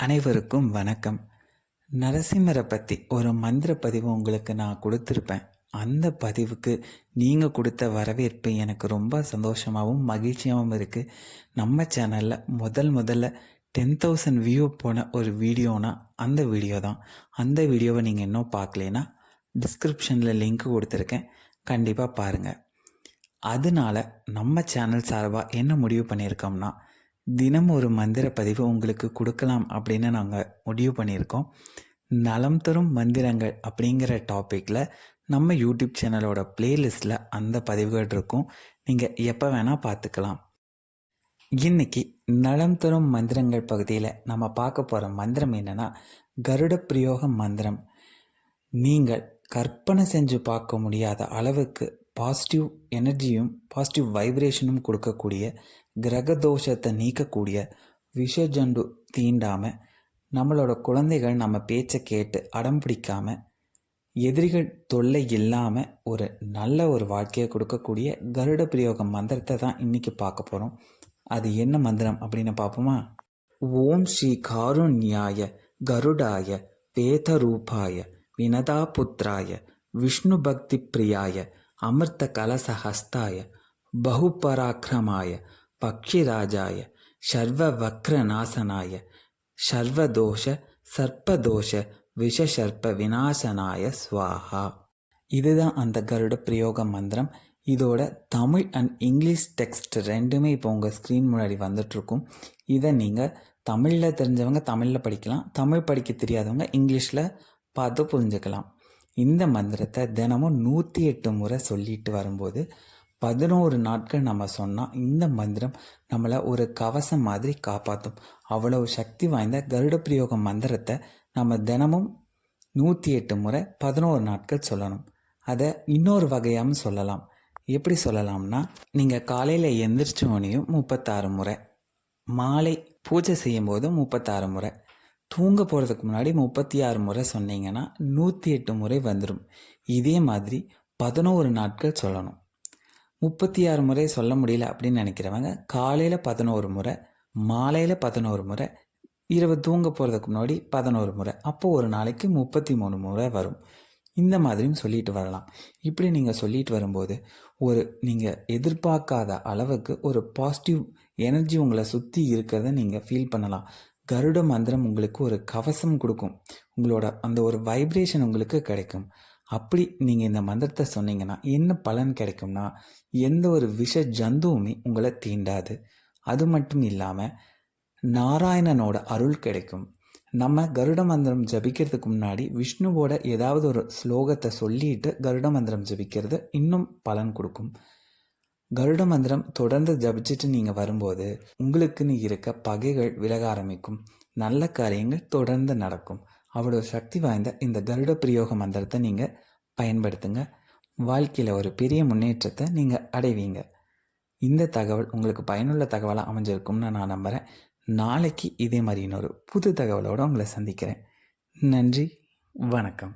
அனைவருக்கும் வணக்கம். நரசிம்மரை பற்றி ஒரு மந்திர பதிவு உங்களுக்கு நான் கொடுத்துருப்பேன். அந்த பதிவுக்கு நீங்கள் கொடுத்த வரவேற்பு எனக்கு ரொம்ப சந்தோஷமாகவும் மகிழ்ச்சியாகவும் இருக்குது. நம்ம சேனலில் முதல்ல 10,000 வியூ போன ஒரு வீடியோனா அந்த வீடியோ தான். அந்த வீடியோவை நீங்கள் இன்னும் பார்க்கலேன்னா டிஸ்கிரிப்ஷனில் லிங்க் கொடுத்துருக்கேன், கண்டிப்பாக பாருங்கள். அதனால நம்ம சேனல் சார்பாக என்ன முடிவு பண்ணியிருக்கோம்னா, தினம் ஒரு மந்திர பதிவு உங்களுக்கு கொடுக்கலாம் அப்படின்னு நாங்கள் முடிவு பண்ணியிருக்கோம். நலம் தரும் மந்திரங்கள் அப்படிங்கிற டாப்பிக்கில் நம்ம யூடியூப் சேனலோட பிளேலிஸ்டில் அந்த பதிவுகள் இருக்கும். நீங்கள் எப்போ வேணால் பார்த்துக்கலாம். இன்றைக்கி நலம் தரும் மந்திரங்கள் பகுதியில் நம்ம பார்க்க போகிற மந்திரம் என்னென்னா, கருட பிரயோக மந்திரம். நீங்கள் கற்பனை செஞ்சு பார்க்க முடியாத அளவுக்கு பாசிட்டிவ் எனர்ஜியும் பாசிட்டிவ் வைப்ரேஷனும் கொடுக்கக்கூடிய, கிரக தோஷத்தை நீக்கக்கூடிய, விஷஜண்டு தீண்டாமல், நம்மளோட குழந்தைகள் நம்ம பேச்சை கேட்டு அடம் பிடிக்காமல், எதிரிகள் தொல்லை இல்லாமல் ஒரு நல்ல ஒரு வாழ்க்கையை கொடுக்கக்கூடிய கருட பிரயோக மந்திரத்தை தான் இன்றைக்கி பார்க்க போகிறோம். அது என்ன மந்திரம் அப்படின்னு பார்ப்போமா? ஓம் ஸ்ரீ காருண்யாய கருடாய வேதரூபாய வினதாபுத்ராய விஷ்ணு பக்தி பிரியாய அமிர்த கலசஹஸ்தாய பகுபராக்கிரமாய பக்ஷிராஜாய சர்வ வக்ரநாசனாய சர்வதோஷ சர்ப்பதோஷ விஷசர்ப்ப விநாசனாய ஸ்வாஹா. இதுதான் அந்த கருட பிரயோக மந்திரம். இதோட தமிழ் அண்ட் இங்கிலீஷ் டெக்ஸ்ட் ரெண்டுமே இப்போ உங்கள் ஸ்க்ரீன் முன்னாடி வந்துட்ருக்கும். இதை நீங்கள் தமிழில் தெரிஞ்சவங்க தமிழில் படிக்கலாம், தமிழ் படிக்க தெரியாதவங்க இங்கிலீஷில் பார்த்து புரிஞ்சுக்கலாம். இந்த மந்திரத்தை தினமும் 108 முறை சொல்லிட்டு வரும்போது 11 நாட்கள் நம்ம சொன்னால் இந்த மந்திரம் நம்மளை ஒரு கவசம் மாதிரி காப்பாற்றும். அவ்வளவு சக்தி வாய்ந்த கருட பிரயோக மந்திரத்தை நம்ம தினமும் 108 முறை 11 நாட்கள் சொல்லணும். அதை இன்னொரு வகையாகவும் சொல்லலாம். எப்படி சொல்லலாம்னா, நீங்கள் காலையில் எந்திரிச்சோனையும் 36 முறை, மாலை பூஜை செய்யும்போது 36 முறை, தூங்க போகிறதுக்கு முன்னாடி 36 முறை சொன்னீங்கன்னா 108 முறை வந்துடும். இதே மாதிரி 11 நாட்கள் சொல்லணும். 36 முறை சொல்ல முடியல அப்படின்னு நினைக்கிறவங்க காலையில் 11 முறை, மாலையில் 11 முறை, இரவு தூங்க போகிறதுக்கு முன்னாடி 11 முறை, அப்போது ஒரு நாளைக்கு 33 முறை வரும். இந்த மாதிரியும் சொல்லிட்டு வரலாம். இப்படி நீங்கள் சொல்லிட்டு வரும்போது நீங்கள் எதிர்பார்க்காத அளவுக்கு ஒரு பாசிட்டிவ் எனர்ஜி உங்களை சுற்றி இருக்கிறத நீங்கள் ஃபீல் பண்ணலாம். கருட மந்திரம் உங்களுக்கு ஒரு கவசம் கொடுக்கும், உங்களோட அந்த ஒரு வைப்ரேஷன் உங்களுக்கு கிடைக்கும். அப்படி நீங்கள் இந்த மந்திரத்தை சொன்னீங்கன்னா என்ன பலன் கிடைக்கும்னா, எந்த ஒரு விஷ ஜந்துவுமே உங்களை தீண்டாது. அது மட்டும் இல்லாமல் நாராயணனோட அருள் கிடைக்கும். நம்ம கருட மந்திரம் ஜபிக்கிறதுக்கு முன்னாடி விஷ்ணுவோட ஏதாவது ஒரு ஸ்லோகத்தை சொல்லிட்டு கருட மந்திரம் ஜபிக்கிறது இன்னும் பலன் கொடுக்கும். கருட மந்திரம் தொடர்ந்து ஜபிச்சுட்டு நீங்கள் வரும்போது உங்களுக்குன்னு இருக்க பகைகள் விலக ஆரம்பிக்கும், நல்ல காரியங்கள் தொடர்ந்து நடக்கும். அவ்வளோ சக்தி வாய்ந்த இந்த கருட பிரயோக மந்திரத்தை நீங்கள் பயன்படுத்துங்க. வாழ்க்கையில் ஒரு பெரிய முன்னேற்றத்தை நீங்கள் அடைவீங்க. இந்த தகவல் உங்களுக்கு பயனுள்ள தகவலாக அமைஞ்சிருக்கும்னு நான் நம்புகிறேன். நாளைக்கு இதே மாதிரி இன்னொரு புது தகவலோடு உங்களை சந்திக்கிறேன். நன்றி, வணக்கம்.